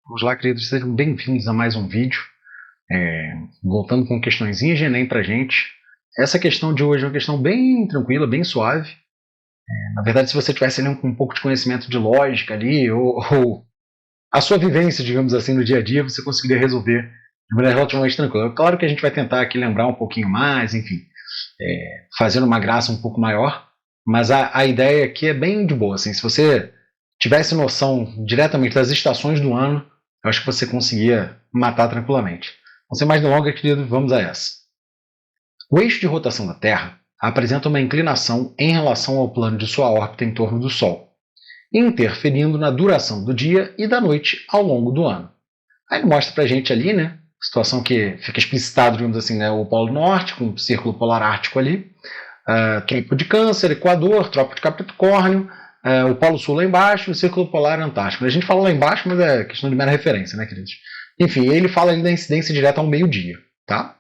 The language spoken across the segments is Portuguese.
Vamos lá, queridos, sejam bem-vindos a mais um vídeo. Voltando com questõezinhas de Enem pra gente. Essa questão de hoje é uma questão bem tranquila, bem suave. Na verdade, se você tivesse ali com um pouco de conhecimento de lógica ali, ou a sua vivência, digamos assim, no dia a dia, você conseguiria resolver de maneira relativamente tranquila. Claro que a gente vai tentar aqui lembrar um pouquinho mais, enfim, fazendo uma graça um pouco maior, mas a ideia aqui é bem de boa. Assim, se você tivesse noção diretamente das estações do ano, eu acho que você conseguia matar tranquilamente. Não sem mais delongas, querido, vamos a essa. O eixo de rotação da Terra apresenta uma inclinação em relação ao plano de sua órbita em torno do Sol, interferindo na duração do dia e da noite ao longo do ano. Aí ele mostra pra gente ali, né, situação que fica explicitado, digamos assim, né, o Polo Norte, com o Círculo Polar Ártico ali, Trópico de Câncer, Equador, Trópico de Capricórnio, o Polo Sul lá embaixo e o Círculo Polar Antártico. A gente fala lá embaixo, mas é questão de mera referência, né, queridos? Enfim, ele fala ali da incidência direta ao meio-dia, tá?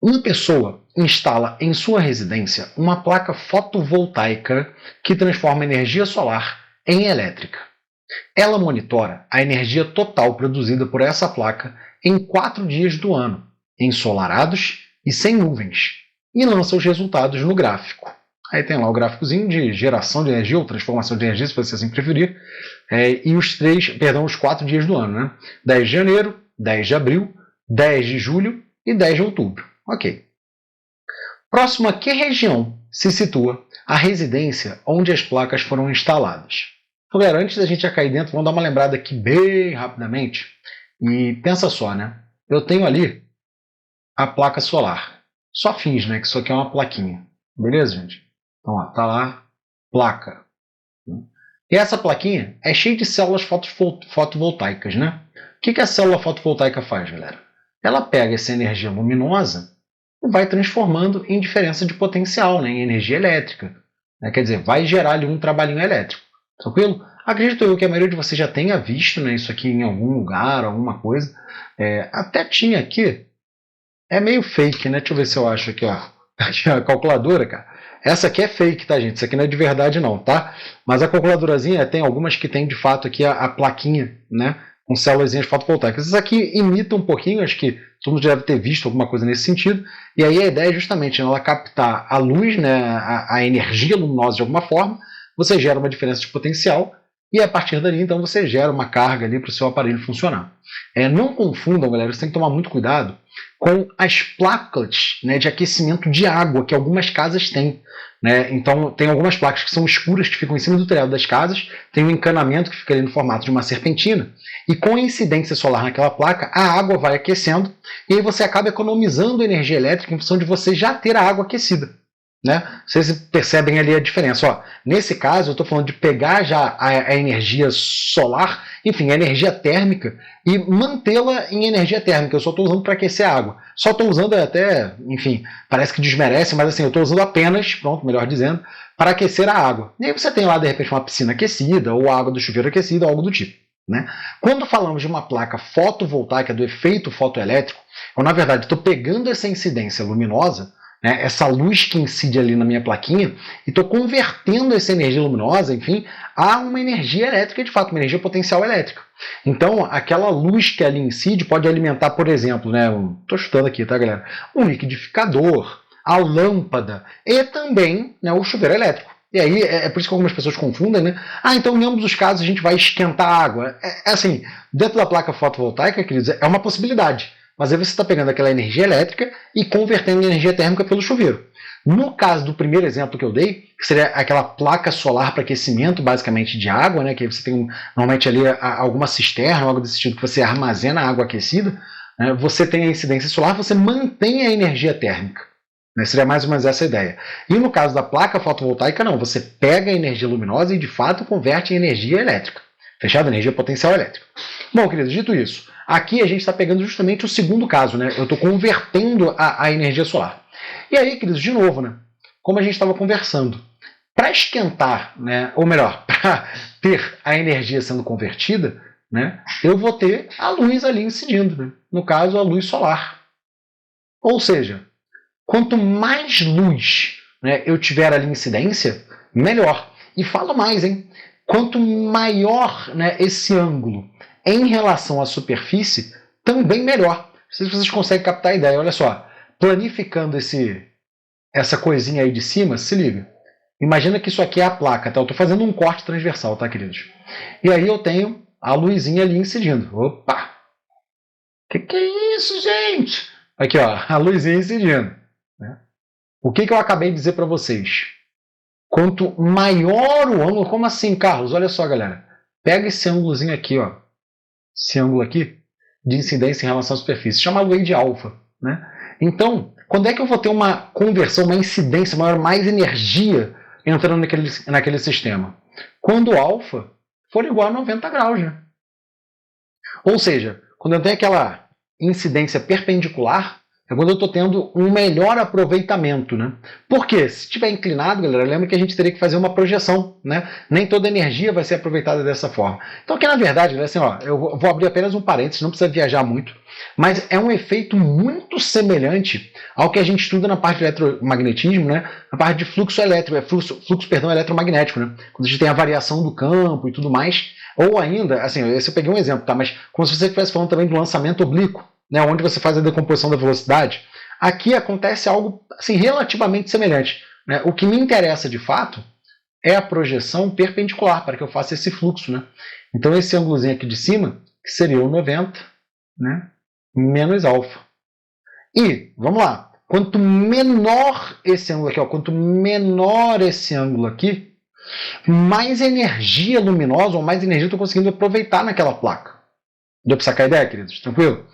Uma pessoa instala em sua residência uma placa fotovoltaica que transforma energia solar em elétrica. Ela monitora a energia total produzida por essa placa em 4 dias do ano, ensolarados e sem nuvens, e lança os resultados no gráfico. Aí tem lá o gráficozinho de geração de energia ou transformação de energia, se você assim preferir, e os 4 dias do ano, né? 10 de janeiro, 10 de abril, 10 de julho e 10 de outubro. Ok. Próximo a que região se situa a residência onde as placas foram instaladas? Então, galera, antes da gente já cair dentro, vamos dar uma lembrada aqui bem rapidamente. E pensa só, né? Eu tenho ali a placa solar. Só finge, né, que isso aqui é uma plaquinha. Beleza, gente? Então, ó, tá lá, placa. E essa plaquinha é cheia de células fotovoltaicas, né? O que a célula fotovoltaica faz, galera? Ela pega essa energia luminosa e vai transformando em diferença de potencial, né, em energia elétrica. Quer dizer, vai gerar ali um trabalhinho elétrico. Tranquilo? Acredito eu que a maioria de vocês já tenha visto, né, isso aqui em algum lugar, alguma coisa. Até tinha aqui. É meio fake, né? Deixa eu ver se eu acho aqui, ó. Aqui a calculadora, cara. Essa aqui é fake, tá, gente? Isso aqui não é de verdade, não, tá? Mas a calculadorazinha tem algumas que tem, de fato, aqui a plaquinha, né? Com células fotovoltaicas. Isso aqui imita um pouquinho, acho que todo mundo já deve ter visto alguma coisa nesse sentido. E aí a ideia é justamente ela captar a luz, né, a energia luminosa de alguma forma. Você gera uma diferença de potencial e a partir dali, então, você gera uma carga ali para o seu aparelho funcionar. Não confundam, galera, você tem que tomar muito cuidado com as placas, né, de aquecimento de água que algumas casas têm. Né? Então, tem algumas placas que são escuras, que ficam em cima do telhado das casas, tem um encanamento que fica ali no formato de uma serpentina, e com a incidência solar naquela placa, a água vai aquecendo, e aí você acaba economizando energia elétrica em função de você já ter a água aquecida. Né? Vocês percebem ali a diferença. Ó, nesse caso, eu estou falando de pegar já a energia solar, enfim, a energia térmica, e mantê-la em energia térmica. Eu só estou usando para aquecer a água. Só estou usando até, enfim, parece que desmerece, mas assim, eu estou usando apenas, pronto, melhor dizendo, para aquecer a água. E aí você tem lá, de repente, uma piscina aquecida, ou a água do chuveiro aquecida, algo do tipo. Né? Quando falamos de uma placa fotovoltaica, do efeito fotoelétrico, eu, na verdade, estou pegando essa incidência luminosa, né, essa luz que incide ali na minha plaquinha, e estou convertendo essa energia luminosa, enfim, a uma energia elétrica, de fato, uma energia potencial elétrica. Então, aquela luz que ali incide pode alimentar, por exemplo, né, estou chutando aqui, tá, galera? Um liquidificador, a lâmpada e também, né, o chuveiro elétrico. E aí, é por isso que algumas pessoas confundem, né? Então, em ambos os casos, a gente vai esquentar a água. Assim, dentro da placa fotovoltaica, queridos, é uma possibilidade. Mas aí você está pegando aquela energia elétrica e convertendo em energia térmica pelo chuveiro. No caso do primeiro exemplo que eu dei, que seria aquela placa solar para aquecimento, basicamente, de água, né, que você tem normalmente ali alguma cisterna, algo desse tipo, que você armazena a água aquecida, né, você tem a incidência solar, você mantém a energia térmica. Né, seria mais ou menos essa a ideia. E no caso da placa fotovoltaica, não. Você pega a energia luminosa e, de fato, converte em energia elétrica. Fechado? Energia potencial elétrica. Bom, queridos, dito isso, aqui a gente está pegando justamente o segundo caso, né? Eu estou convertendo a energia solar. E aí, queridos, de novo, né? Como a gente estava conversando, para esquentar, né? Ou melhor, para ter a energia sendo convertida, né? Eu vou ter a luz ali incidindo, né? No caso, a luz solar. Ou seja, quanto mais luz, né, eu tiver ali incidência, melhor. E falo mais, hein? Quanto maior, né, esse ângulo em relação à superfície, também melhor. Não sei se vocês conseguem captar a ideia. Olha só, planificando essa coisinha aí de cima, se liga. Imagina que isso aqui é a placa, tá? Eu estou fazendo um corte transversal, tá, queridos? E aí eu tenho a luzinha ali incidindo. Opa! Que é isso, gente? Aqui, ó, a luzinha incidindo. Né? O que eu acabei de dizer para vocês? Quanto maior o ângulo... Como assim, Carlos? Olha só, galera. Pega esse ângulozinho aqui, ó. Esse ângulo aqui, de incidência em relação à superfície, chamado de alfa. Né? Então, quando é que eu vou ter uma conversão, uma incidência maior, mais energia entrando naquele sistema? Quando o alfa for igual a 90 graus. Né? Ou seja, quando eu tenho aquela incidência perpendicular, é quando eu estou tendo um melhor aproveitamento. Né? Por quê? Se estiver inclinado, galera, lembra que a gente teria que fazer uma projeção. Né? Nem toda energia vai ser aproveitada dessa forma. Então, aqui na verdade, assim, ó, eu vou abrir apenas um parênteses, não precisa viajar muito, mas é um efeito muito semelhante ao que a gente estuda na parte de eletromagnetismo, né? Na parte de fluxo elétrico, fluxo eletromagnético, né? Quando a gente tem a variação do campo e tudo mais, ou ainda, assim, esse eu peguei um exemplo, tá? Mas como se você estivesse falando também do lançamento oblíquo, né? Onde você faz a decomposição da velocidade. Aqui acontece algo assim, relativamente semelhante. Né? O que me interessa de fato é a projeção perpendicular, para que eu faça esse fluxo. Né? Então esse ângulozinho aqui de cima, que seria o 90, né? Menos alfa. E, vamos lá, quanto menor esse ângulo aqui, ó, quanto menor esse ângulo aqui, mais energia luminosa ou mais energia eu estou conseguindo aproveitar naquela placa. Deu para sacar a ideia, queridos? Tranquilo?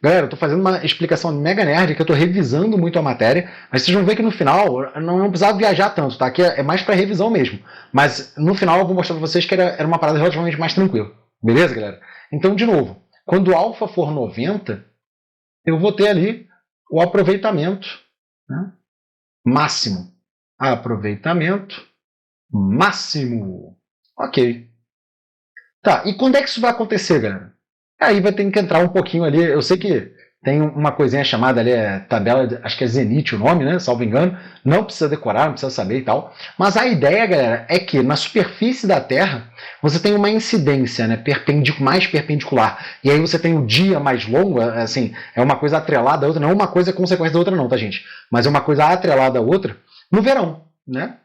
Galera, eu estou fazendo uma explicação mega nerd, que eu estou revisando muito a matéria, mas vocês vão ver que no final não precisava viajar tanto, tá? Aqui é mais para revisão mesmo. Mas no final eu vou mostrar para vocês que era uma parada relativamente mais tranquila. Beleza, galera? Então, de novo, quando o alfa for 90, eu vou ter ali o aproveitamento, né? Máximo. Aproveitamento máximo. Ok. Tá, e quando é que isso vai acontecer, galera? Aí vai ter que entrar um pouquinho ali. Eu sei que tem uma coisinha chamada ali, tabela, acho que é Zenit o nome, né? Salvo engano. Não precisa decorar, não precisa saber e tal. Mas a ideia, galera, é que na superfície da Terra você tem uma incidência, né? Mais perpendicular. E aí você tem o dia mais longo, assim, é uma coisa atrelada à outra. Não é uma coisa é consequência da outra, não, tá, gente? Mas é uma coisa atrelada à outra no verão, né?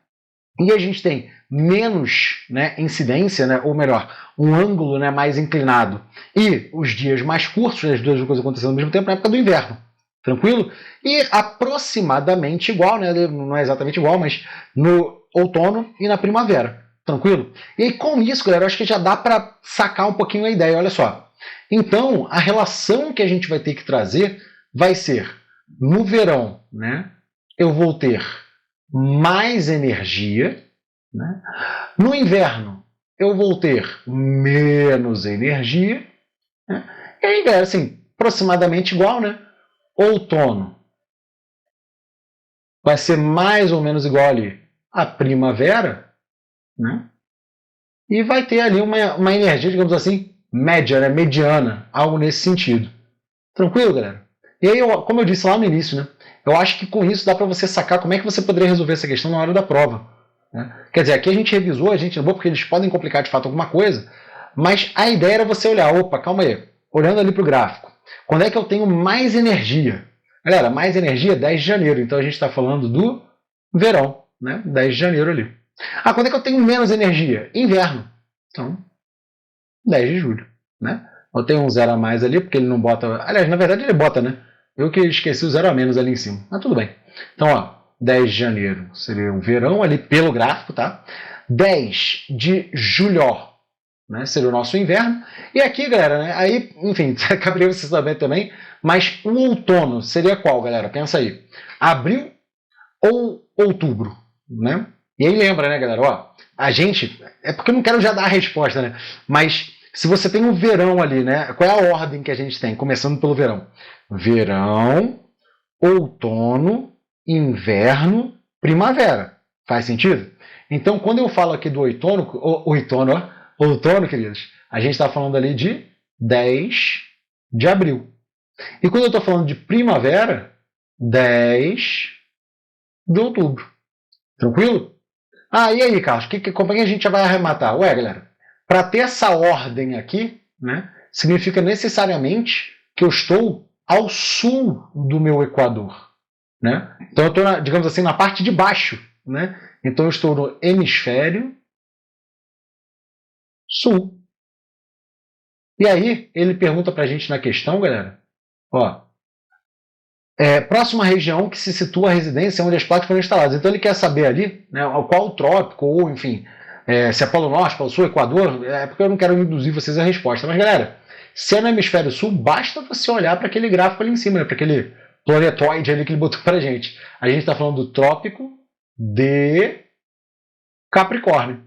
E a gente tem menos, né, incidência, né, ou melhor, um ângulo, né, mais inclinado. E os dias mais curtos, né, as duas coisas acontecendo ao mesmo tempo, na época do inverno. Tranquilo? E aproximadamente igual, né, não é exatamente igual, mas no outono e na primavera. Tranquilo? E aí, com isso, galera, eu acho que já dá para sacar um pouquinho a ideia. Olha só. Então, a relação que a gente vai ter que trazer vai ser, no verão, né, eu vou ter mais energia, né? No inverno eu vou ter menos energia, né? E aí, galera, assim, aproximadamente igual, né? Outono vai ser mais ou menos igual ali à primavera, né? E vai ter ali uma energia, digamos assim, média, né? Mediana, algo nesse sentido. Tranquilo, galera? E aí, como eu disse lá no início, né? Eu acho que com isso dá para você sacar como é que você poderia resolver essa questão na hora da prova. Né? Quer dizer, aqui a gente revisou, a gente não porque eles podem complicar de fato alguma coisa, mas a ideia era você olhar, opa, calma aí, olhando ali para o gráfico, quando é que eu tenho mais energia? Galera, mais energia 10 de janeiro, então a gente está falando do verão, né? 10 de janeiro ali. Ah, quando é que eu tenho menos energia? Inverno. Então, 10 de julho, né? Eu tenho um zero a mais ali, porque ele não bota... Aliás, na verdade ele bota, né? Eu que esqueci o zero a menos ali em cima. Mas tudo bem. Então, ó, 10 de janeiro seria o verão ali pelo gráfico, tá? 10 de julho, né, seria o nosso inverno. E aqui, galera, né, aí, enfim, caberia vocês saberem também, mas o outono seria qual, galera? Pensa aí. Abril ou outubro, né? E aí lembra, né, galera? Ó, a gente... É porque eu não quero já dar a resposta, né? Mas se você tem o verão ali, né? Qual é a ordem que a gente tem? Começando pelo verão. Verão, outono, inverno, primavera. Faz sentido? Então, quando eu falo aqui do outono, queridos, a gente está falando ali de 10 de abril. E quando eu estou falando de primavera, 10 de outubro. Tranquilo? Ah, e aí, Carlos, como é que a gente já vai arrematar? Ué, galera, para ter essa ordem aqui, né, significa necessariamente que eu estou ao sul do meu equador, né? Então eu estou, digamos assim, na parte de baixo, né? Então eu estou no hemisfério sul. E aí ele pergunta para a gente na questão, galera, ó, próxima região que se situa a residência onde as placas foram instaladas. Então ele quer saber ali, né, qual o trópico, ou enfim, se é Polo Norte, Polo Sul, Equador, porque eu não quero induzir vocês a resposta. Mas galera, se é no hemisfério sul, basta você olhar para aquele gráfico ali em cima, né, para aquele planetoide ali que ele botou para a gente. A gente está falando do trópico de Capricórnio.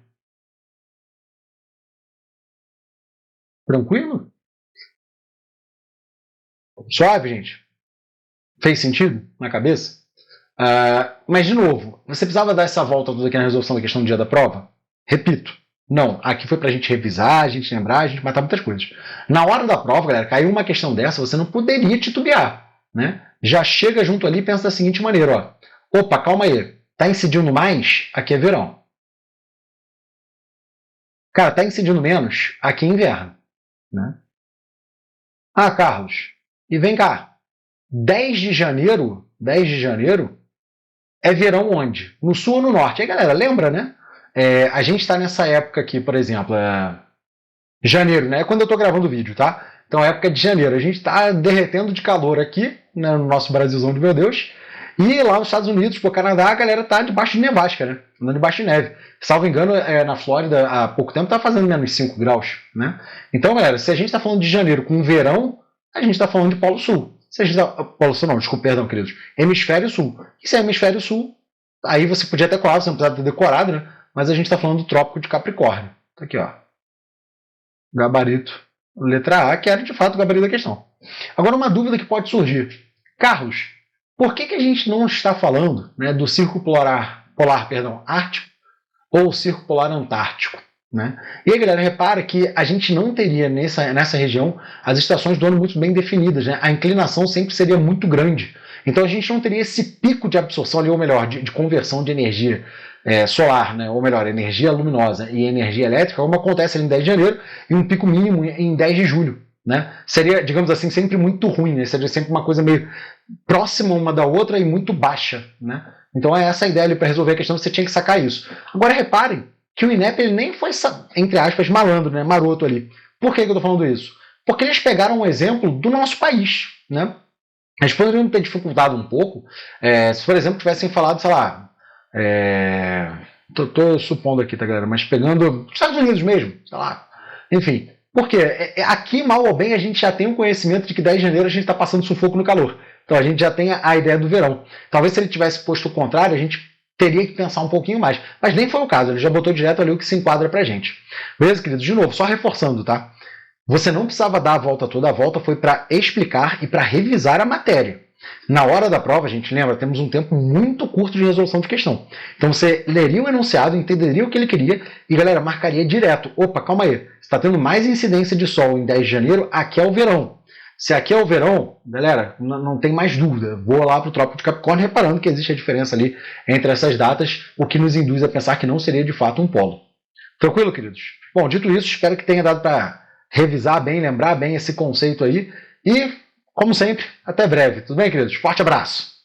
Tranquilo? Suave, gente? Fez sentido na cabeça? Mas, de novo, você precisava dar essa volta toda aqui na resolução da questão do dia da prova? Repito, não. Aqui foi pra gente revisar, a gente lembrar, a gente matar muitas coisas. Na hora da prova, galera, caiu uma questão dessa, você não poderia titubear, né? Já chega junto ali e pensa da seguinte maneira, ó. Opa, calma aí. Tá incidindo mais? Aqui é verão. Cara, tá incidindo menos? Aqui é inverno, né? Ah, Carlos, e vem cá. 10 de janeiro é verão onde? No sul ou no norte? Aí, galera, lembra, né? A gente está nessa época aqui, por exemplo, janeiro, né? É quando eu estou gravando o vídeo, tá? Então, época de janeiro. A gente está derretendo de calor aqui, né, no nosso Brasilzão de meu Deus. E lá nos Estados Unidos, pro Canadá, a galera tá debaixo de nevasca, né? Andando debaixo de neve. Salvo engano, na Flórida, há pouco tempo, tá fazendo menos 5 graus, né? Então, galera, se a gente está falando de janeiro com verão, a gente está falando de Polo Sul. Se a gente Polo Sul não, desculpa, perdão, queridos. Hemisfério Sul. E se é Hemisfério Sul, aí você podia ter colado, você não precisava ter decorado, né? Mas a gente está falando do Trópico de Capricórnio. Tá aqui, ó. Gabarito. Letra A, que era de fato o gabarito da questão. Agora, uma dúvida que pode surgir. Carlos, por que a gente não está falando, né, do Círculo Polar Ártico ou Círculo Polar Antártico? Né? E aí, galera, repara que a gente não teria nessa região as estações do ano muito bem definidas. Né? A inclinação sempre seria muito grande. Então a gente não teria esse pico de absorção ali, ou melhor, de conversão de energia solar, né? Ou melhor, energia luminosa e energia elétrica, como acontece ali em 10 de janeiro, e um pico mínimo em 10 de julho. Né? Seria, digamos assim, sempre muito ruim, né? Seria sempre uma coisa meio próxima uma da outra e muito baixa. Né? Então é essa a ideia ali para resolver a questão, você tinha que sacar isso. Agora reparem que o INEP ele nem foi, entre aspas, malandro, né? Maroto ali. Por que eu estou falando isso? Porque eles pegaram um exemplo do nosso país. Né? Eles poderiam ter dificultado um pouco se, por exemplo, tivessem falado, sei lá, tô supondo aqui, tá, galera? Mas pegando os Estados Unidos mesmo, sei lá. Enfim, porque aqui, mal ou bem, a gente já tem um conhecimento de que 10 de janeiro a gente está passando sufoco no calor. Então a gente já tem a ideia do verão. Talvez se ele tivesse posto o contrário, a gente teria que pensar um pouquinho mais. Mas nem foi o caso, ele já botou direto ali o que se enquadra pra gente. Beleza, queridos? De novo, só reforçando, tá? Você não precisava dar a volta toda, a volta foi para explicar e para revisar a matéria. Na hora da prova, a gente lembra, temos um tempo muito curto de resolução de questão. Então você leria o enunciado, entenderia o que ele queria e, galera, marcaria direto. Opa, calma aí, está tendo mais incidência de sol em 10 de janeiro, aqui é o verão. Se aqui é o verão, galera, não tem mais dúvida. Vou lá para o Trópico de Capricórnio, reparando que existe a diferença ali entre essas datas, o que nos induz a pensar que não seria de fato um polo. Tranquilo, queridos? Bom, dito isso, espero que tenha dado para revisar bem, lembrar bem esse conceito aí. E, como sempre, até breve. Tudo bem, queridos? Forte abraço!